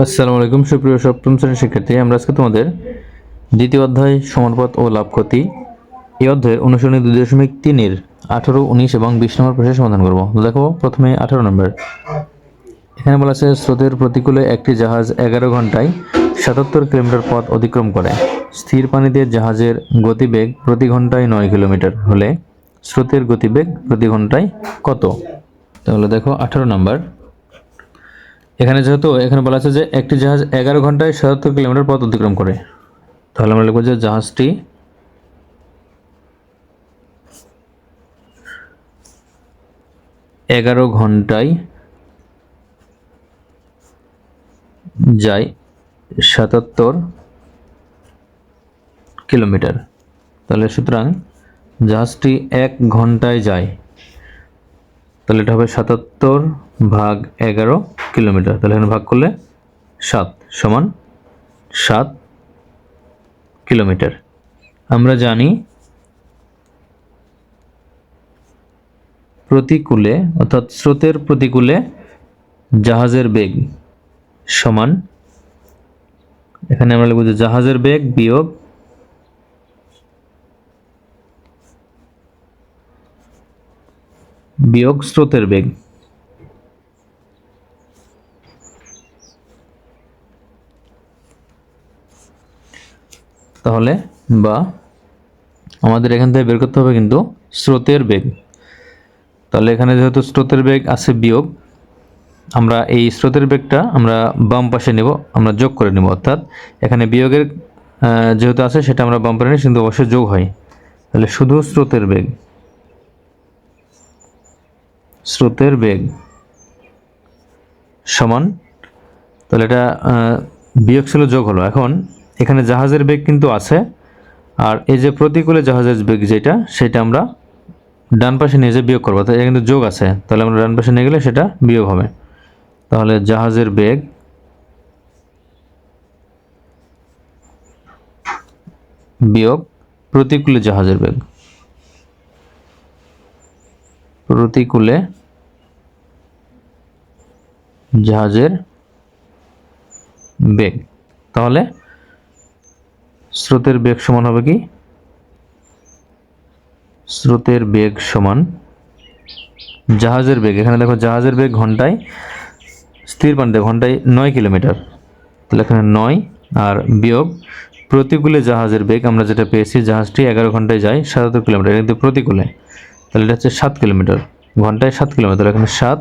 আসসালামু আলাইকুম সুপ্রিয় সপ্তম শ্রেণীর শিক্ষার্থী। আমরা আজকে তোমাদের দ্বিতীয় অধ্যায় সমানুপাত ও লাভ ক্ষতি এই অধ্যায়ের অনুশীলনী 2.3-এর 18, 19 এবং 20 নম্বর প্রশ্নের সমাধান করব। তো দেখো, প্রথমে 18 নম্বর। এখানে বলা আছে স্রোতের প্রতিকূলে একটি জাহাজ 11 ঘন্টায় 77 কিলোমিটার পথ অতিক্রম করে। স্থির পানিতে জাহাজের গতিবেগ প্রতি ঘন্টায় 9 কিলোমিটার হলে স্রোতের গতিবেগ প্রতি ঘন্টায় কত? তাহলে দেখো 18 নম্বর। এখানে যেহেতু এখানে বলা আছে যে একটি জাহাজ 11 ঘন্টায় 77 কিলোমিটার পথ অতিক্রম করে, তাহলে আমরা লিখব যে জাহাজটি 11 ঘন্টায় যায় 77 কিলোমিটার। তাহলে সুতরাং জাহাজটি 1 ঘন্টায় যায়, তাহলে এটা হবে 77 ভাগ 11 কিলোমিটার। তাহলে এখানে ভাগ করলে 7 সমান 7 কিলোমিটার। আমরা জানি প্রতিকূলে অর্থাৎ স্রোতের প্রতিকূলে জাহাজের বেগ সমান, এখানে আমরা লিখব যে জাহাজের বেগ বিয়োগ স্রোতের বেগ। তাহলে বা আমাদের এখান থেকে বের করতে হবে কিন্তু স্রোতের বেগ। তাহলে এখানে যেহেতু স্রোতের বেগ আছে বিয়োগ, আমরা এই স্রোতের বেগটা আমরা বাম পাশে নেব, আমরা যোগ করে নেব। অর্থাৎ এখানে বিয়োগের যেহেতু আছে সেটা আমরা বাম পাশে নিই, কিন্তু অবশ্যই যোগ হয়। তাহলে শুধু স্রোতের বেগ সমান, তাহলে এটা বিয়োগ ছিল যোগ হলো। এখন এখানে জাহাজের বেগ কিন্তু আছে, আর এই যে প্রতিকূলে জাহাজের বেগ যেটা, সেটা আমরা ডান পাশে নিয়ে যে বিয়োগ করবো। তাই এটা কিন্তু যোগ আছে, তাহলে আমরা ডান পাশে নিয়ে গেলে সেটা বিয়োগ হবে। তাহলে জাহাজের বেগ বিয়োগ প্রতিকূলে জাহাজের বেগ, প্রতিকূলে জাহাজের বেগ। তাহলে স্রোতের বেগ সমান হবে কি? স্রোতের বেগ সমান জাহাজের বেগ। এখানে দেখো জাহাজের বেগ ঘন্টায়, স্থির পানিতে ঘন্টায় 9 কিলোমিটার, তাহলে এখানে 9 আর বিয়োগ প্রতিকূলে জাহাজের বেগ আমরা যেটা পেয়েছি, জাহাজটি 11 ঘন্টায় যায় 77 কিলোমিটার, কিন্তু প্রতিকূলে, তাহলে এটা হচ্ছে 7 কিলোমিটার, ঘন্টায় 7 কিলোমিটার, এখানে 7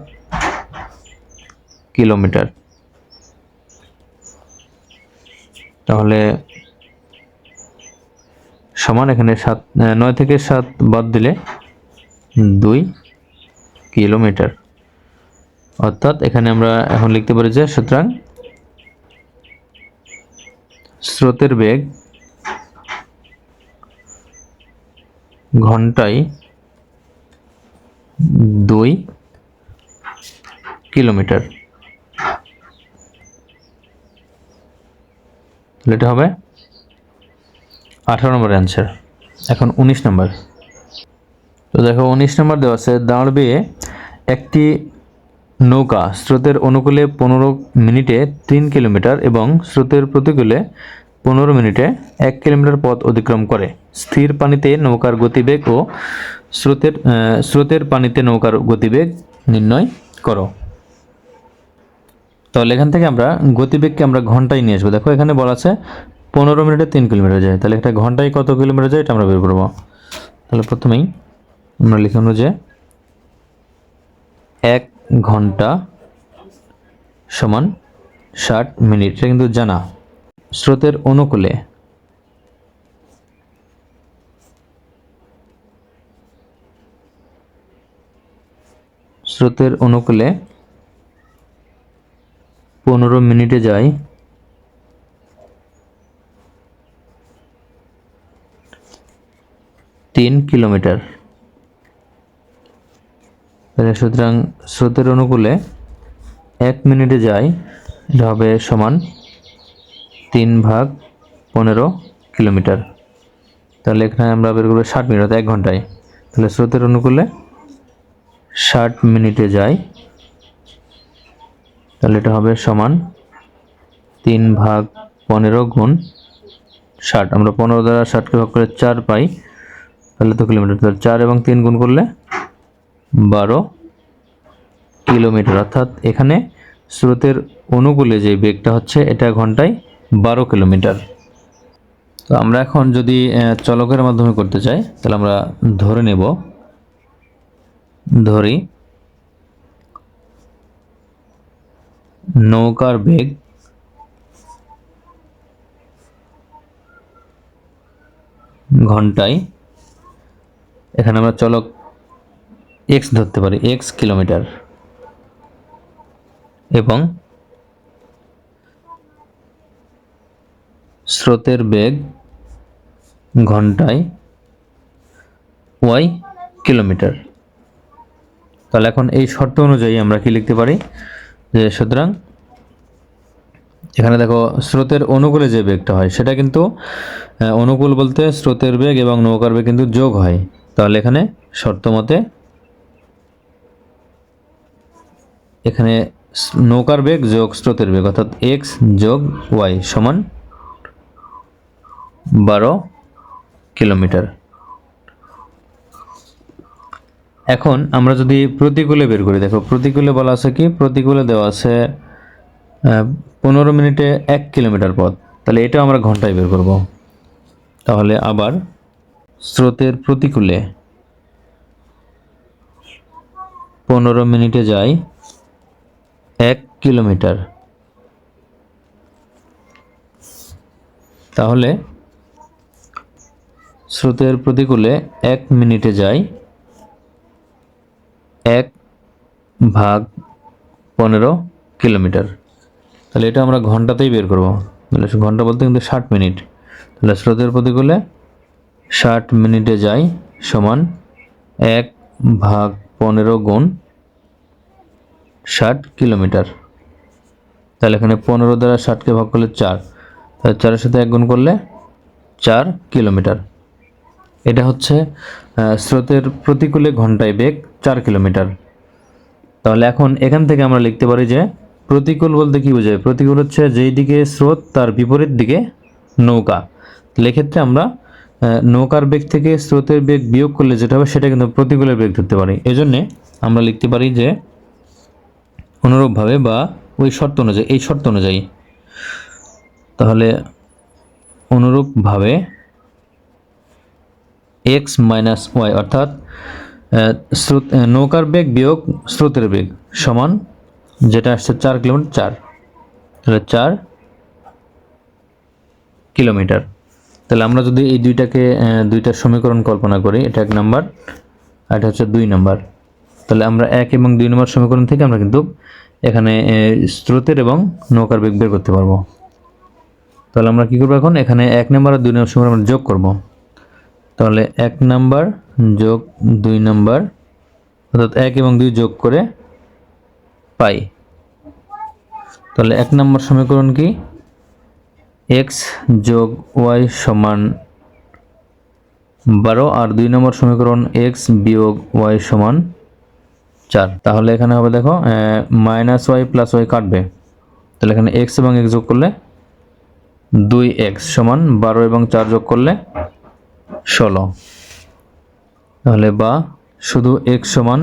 কিলোমিটার। তাহলে সমান, এখানে 9 থেকে 7 বাদ দিলে 2 কিলোমিটার। অর্থাৎ এখানে আমরা এখন লিখতে পারি যে সুতরাং স্রোতের বেগ ঘন্টায় 2 কিলোমিটার। তাহলে এটা হবে 18 নম্বর অ্যান্সার। এখন 19 নম্বর। তো দেখো 19 নম্বর দেওয়া আছে, দাঁড় বেয়ে একটি নৌকা স্রোতের অনুকূলে 15 মিনিটে 3 কিলোমিটার এবং স্রোতের প্রতিকূলে 15 মিনিটে 1 কিলোমিটার পথ অতিক্রম করে। স্থির পানিতে নৌকার গতিবেগ ও স্রোতের পানিতে নৌকার গতিবেগ নির্ণয় করো। তাহলে এখান থেকে আমরা গতিবেগকে আমরা ঘন্টায় নিয়ে আসবো। দেখো এখানে বলা আছে 15 মিনিটে 3 কিলোমিটার যায়, তাহলে এটা ঘন্টায় কত কিলোমিটার যায় এটা আমরা বের করবো। তাহলে প্রথমেই আমরা লিখব যে 1 ঘন্টা সমান 60 মিনিট, এটা কিন্তু জানা। স্রোতের অনুকূলে স্রোতের অনুকূলে 15 মিনিটে যায় 3 কিলোমিটার। তাহলে সুতরাং স্রোতের অনুকূলে 1 মিনিটে যায়, এটা হবে সমান 3 ভাগ 15 কিলোমিটার। তাহলে এখানে আমরা বের করবো 60 মিনিট, 1 ঘন্টায়। তাহলে স্রোতের অনুকূলে 60 মিনিটে যায়, তাহলে এটা হবে সমান 3/15 গুণ 60, আমরা 15 দ্বারা 60কে ভাগ করে 4 পাই, তাহলে তো কিলোমিটার। তাহলে 4 এবং 3 গুণ করলে 12 কিলোমিটার। অর্থাৎ এখানে স্রোতের অনুকূলে যে বেগটা হচ্ছে এটা ঘন্টায় 12 কিলোমিটার। তো আমরা এখন যদি চলকের মাধ্যমে করতে চাই তাহলে আমরা ধরে নেব, ধরি নৌকার বেগ ঘন্টায়, এখানে আমরা চলক x ধরতে পারি, x কিলোমিটার, এবং স্রোতের বেগ ঘন্টায় y কিলোমিটার। তাহলে এখন এই শর্ত অনুযায়ী আমরা কি লিখতে পারি যে সুতরাং এখানে দেখো স্রোতের অনুকূলে যে বেগটা হয় সেটা কিন্তু অনুকূল বলতে স্রোতের বেগ এবং নৌকার বেগ কিন্তু যোগ হয়। তাহলে এখানে শর্ত মতে এখানে নৌকার বেগ যোগ স্রোতের বেগ অর্থাৎ x যোগ y সমান 12 কিলোমিটার। এখন আমরা যদি প্রতিকূলে বের করি, দেখো প্রতিকূলে বলা আছে কি, প্রতিকূলে দেওয়া আছে 15 মিনিটে 1 কিলোমিটার পথ, তাহলে এটা আমরা ঘন্টায় বের করব। তাহলে আবার স্রোতের প্রতিকূলে 15 মিনিটে যায় 1 কিলোমিটার, তাহলে স্রোতের প্রতিকূলে 1 মিনিটে যায় 1/15 কিলোমিটার। তাহলে এটা আমরা ঘন্টাতেই বের করব। তাহলে ঘন্টা বলতে কিন্তু 60 মিনিট। তাহলে স্রোতের প্রতিকূলে 60 মিনিটে যায় সমান 1/15 গুণ 60 কিলোমিটার। তাহলে এখানে 15 দ্বারা 60কে ভাগ করলে 4, তাহলে 4-এর সাথে 1 গুণ করলে 4 কিলোমিটার। এটা হচ্ছে স্রোতের প্রতিকূলে ঘন্টায় বেগ 4 কিলোমিটার। তাহলে এখন এখান থেকে আমরা লিখতে পারি যে প্রতিকূল বলতে কি বোঝায়, প্রতিকূল হচ্ছে যেই দিকে স্রোত তার বিপরীত দিকে নৌকা। তাহলে এক্ষেত্রে আমরা নৌকার বেগ থেকে স্রোতের বেগ বিয়োগ করলে যেটা হবে সেটা কিন্তু প্রতিকূলের বেগ ধরতে পারি। এজন্য আমরা লিখতে পারি যে অনুরূপভাবে বা ওই শর্ত অনুযায়ী, এই শর্ত অনুযায়ী, তাহলে অনুরূপভাবে x মাইনাস ওয়াই অর্থাৎ নৌকার বেগ বিয়োগ স্রোতের বেগ সমান যেটা আসছে 4 কিলোমিটার, 4, তাহলে 4 কিলোমিটার। তাহলে আমরা যদি এই দুইটা সমীকরণ কল্পনা করি, এটা 1 নাম্বার আর এটা হচ্ছে 2 নাম্বার, তাহলে আমরা 1 এবং 2 নম্বর সমীকরণ থেকে আমরা কিন্তু এখানে স্রোতের এবং নৌকার বেগ বের করতে পারবো। তাহলে আমরা কি করব, এখন এখানে 1 নাম্বার আর 2 নম্বর সমীকরণ আমরা যোগ করব। তাহলে 1 নাম্বার যোগ 2 নাম্বার অর্থাৎ 1 এবং 2 যোগ করে পাই। তাহলে 1 নাম্বার সমীকরণ কি, x যোগ y সমান 12 আর 2 নম্বর সমীকরণ x বিয়োগ y সমান 4। তাহলে এখানে হবে দেখো মাইনাস y প্লাস y কাটবে, তাহলে এখানে x এবং x যোগ করলে 2x সমান 12 এবং 4 যোগ করলে 16। তাহলে বা শুধু x সমান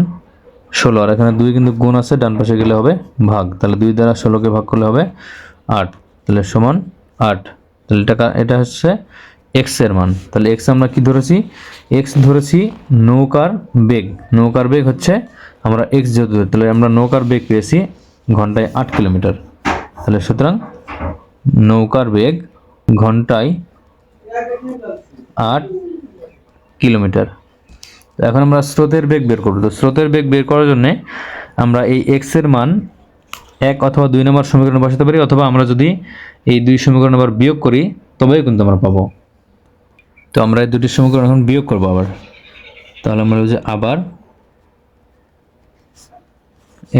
16 আর এখানে 2 কিন্তু গুণ আছে, ডান পাশে গেলে হবে ভাগ, তাহলে 2 দ্বারা 16কে ভাগ করলে হবে 8, তাহলে সমান 8। তাহলে এটা হচ্ছে x এর মান। তাহলে x আমরা কি ধরেছি, x ধরেছি নৌকার বেগ, নৌকার বেগ হচ্ছে আমরা x যেহেতু, তাহলে আমরা নৌকার বেগ পেয়েছি ঘন্টায় 8 কিলোমিটার। তাহলে সুতরাং নৌকার বেগ ঘন্টায় 8 কিলোমিটার। এখন আমরা স্রোতের বেগ বের করব। তো স্রোতের বেগ বের করার জন্য আমরা এই x এর মান 1 অথবা 2 নম্বর সমীকরণে বসাতে পারি, অথবা আমরা যদি এই 2 সমীকরণ আবার বিয়োগ করি তবেই কিন্তু আমরা পাবো। তো আমরা এই দুটি সমীকরণ এখন বিয়োগ করব আবার। তাহলে আমরা যে আবার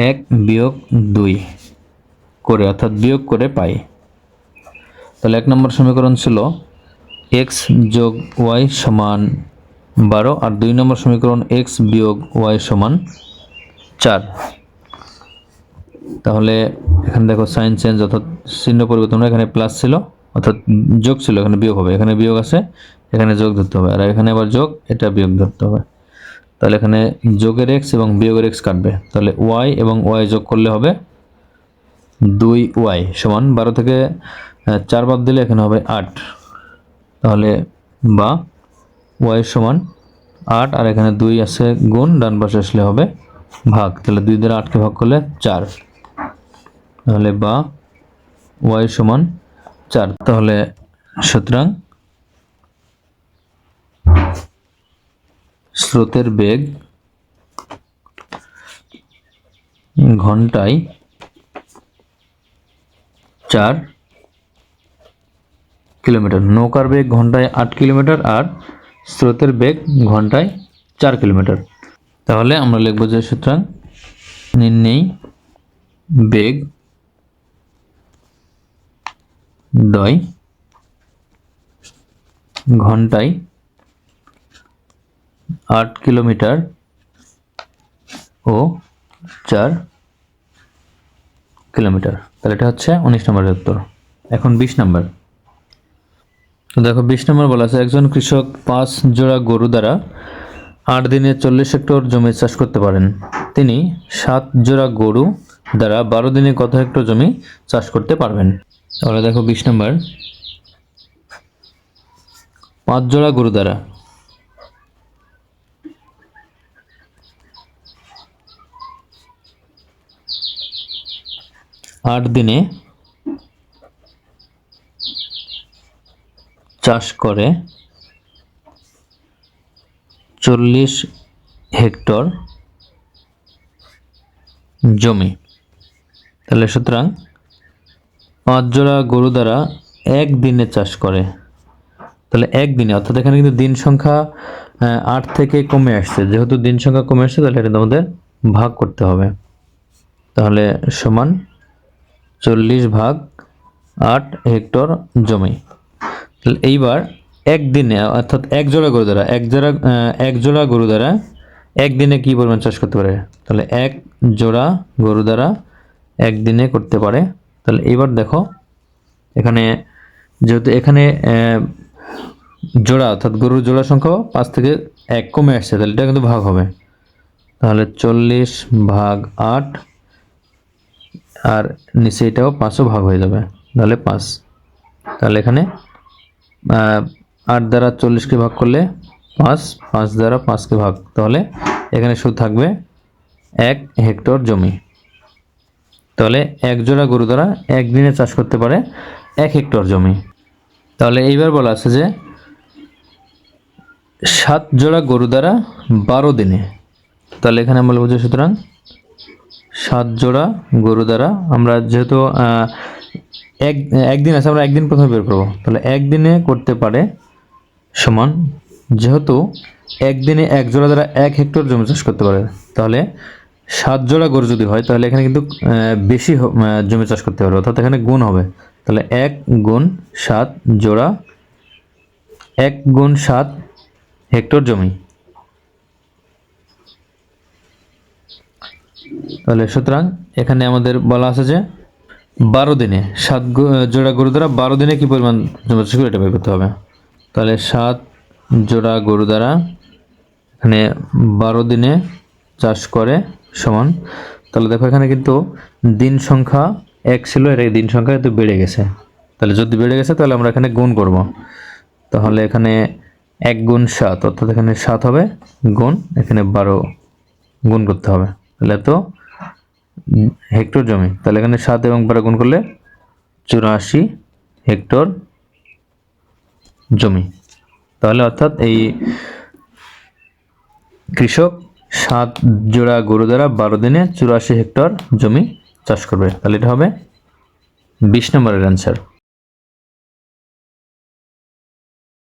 1 বিয়োগ 2 করে অর্থাৎ বিয়োগ করে পাই। তাহলে 1 নম্বর সমীকরণ ছিল x যোগ y সমান 12 আর 2 নম্বর সমীকরণ x বিয়োগ y সমান 4। তাহলে এখানে দেখো সাইন চেঞ্জ অর্থাৎ চিহ্ন পরিবর্তন, এখানে প্লাস ছিল অর্থাৎ যোগ ছিল, এখানে বিয়োগ হবে, এখানে বিয়োগ আছে, এখানে যোগ ধরতে হবে, আর এখানে আবার যোগ, এটা বিয়োগ ধরতে হবে। তাহলে এখানে যোগের এক্স এবং বিয়োগের এক্স কাটবে, তাহলে ওয়াই এবং ওয়াই যোগ করলে হবে 2y সমান 12 থেকে 4 বাদ দিলে এখানে হবে 8। তাহলে বা ওয়াই সমান 8 আর এখানে 2 আছে গুণ, ডান পাশে আসলে হবে ভাগ, তাহলে 2 দ্বারা 8কে ভাগ করলে 4, তাহলে বা ওয়াই সমান 4। তাহলে সুতরাং স্রোতের বেগ ঘন্টায় 4 কিলোমিটার, নৌকার বেগ ঘন্টায় 8 কিলোমিটার আর স্রোতের বেগ ঘন্টায় 4 কিলোমিটার। তাহলে আমরা লিখব যে সুতরাং নির্ণেয় বেগ দয় ঘন্টায় 8 কিলোমিটার ও 4 কিলোমিটার। তাহলে এটা হচ্ছে 19 নম্বরের উত্তর। এখন 20 নম্বর। তো দেখো 20 নম্বর বলা আছে একজন কৃষক 5 জোড়া গরু দ্বারা 8 দিনে 40 হেক্টর জমি চাষ করতে পারেন। তিনি 7 জোড়া গরু দ্বারা 12 দিনে কত হেক্টর জমি চাষ করতে পারবেন? তাহলে দেখো 20 নম্বর, 5 জোড়া গরু দ্বারা 8 দিনে চাষ করে 40 হেক্টর জমি। তাহলে সুতরাং 5 জোড়া গরু দ্বারা 1 দিনে চাষ করে, তাহলে 1 দিনে, অর্থাৎ এখানে কিন্তু দিন সংখ্যা 8 থেকে কমে আসছে, যেহেতু দিন সংখ্যা কমে আসছে তাহলে এটা আমাদের ভাগ করতে হবে। তাহলে সমান 40 ভাগ 8 হেক্টর জমি। তাহলে এইবার 1 দিনে অর্থাৎ 1 জোড়া গরু দ্বারা 1 জোড়া গরু দ্বারা 1 দিনে কি পরিমাণ চাষ করতে পারে? তাহলে 1 জোড়া গরু দ্বারা 1 দিনে করতে পারে। তাহলে এইবার দেখো এখানে যেহেতু এখানে জোড়া অর্থাৎ গরুর জোড়া সংখ্যা 5 থেকে 1 কমে আসছে, তাহলে এটা কিন্তু ভাগ হবে। তাহলে 40 ভাগ 8 আর নিচে এটাও 5ও ভাগ হয়ে যাবে, তাহলে 5। তাহলে এখানে 8 দ্বারা 40কে ভাগ করলে 5, 5 দ্বারা 5কে ভাগ, তাহলে এখানে শুধু থাকবে 1 হেক্টর জমি। তাহলে 1 জোড়া গরু দ্বারা 1 দিনে চাষ করতে পারে 1 হেক্টর জমি। তাহলে এইবার বলা আছে যে 7 জোড়া গরু দ্বারা 12 দিনে, তাহলে এখানে আমরা বলবো যে সুতরাং 7 জোড়া গরু দ্বারা আমরা যেহেতু একদিন আছে, আমরা একদিন প্রথমে বের করবো, তাহলে 1 দিনে করতে পারে সমান, যেহেতু 1 দিনে 1 জোড়া দ্বারা 1 হেক্টর জমি চাষ করতে পারে, তাহলে 7 জোড়া গরু যদি হয় তাহলে এখানে কিন্তু বেশি জমি চাষ করতে পারবে, অর্থাৎ এখানে গুণ হবে। তাহলে 1 গুণ 7 জোড়া 1 গুণ 7 হেক্টর জমি। তাহলে সুতরাং এখানে আমাদের বলা আছে যে 12 দিনে 7 জোড়া গরু দ্বারা 12 দিনে কি পরিমাণ জমি চাষ করে এটা বের করতে হবে। তাহলে 7 জোড়া গরু দ্বারা এখানে 12 দিনে চাষ করে সমান, তাহলে দেখো এখানে কিন্তু দিন সংখ্যা 1 ছিল, এর দিন সংখ্যা একটু বেড়ে গেছে, তাহলে যদি বেড়ে গেছে তাহলে আমরা এখানে গুণ করব। তাহলে এখানে 1 গুণ 7 অর্থাৎ এখানে 7 হবে গুণ এখানে 12 গুণ করতে হবে, তাহলে এত হেক্টর জমি। তাহলে এখানে 7 এবং 12 গুণ করলে 84 হেক্টর জমি। তাহলে অর্থাৎ এই কৃষক 7 জোড়া গরু দ্বারা 12 দিনে 84 হেক্টর জমি চাষ করবে। তাহলে এটা হবে 20 নম্বরের অ্যান্সার।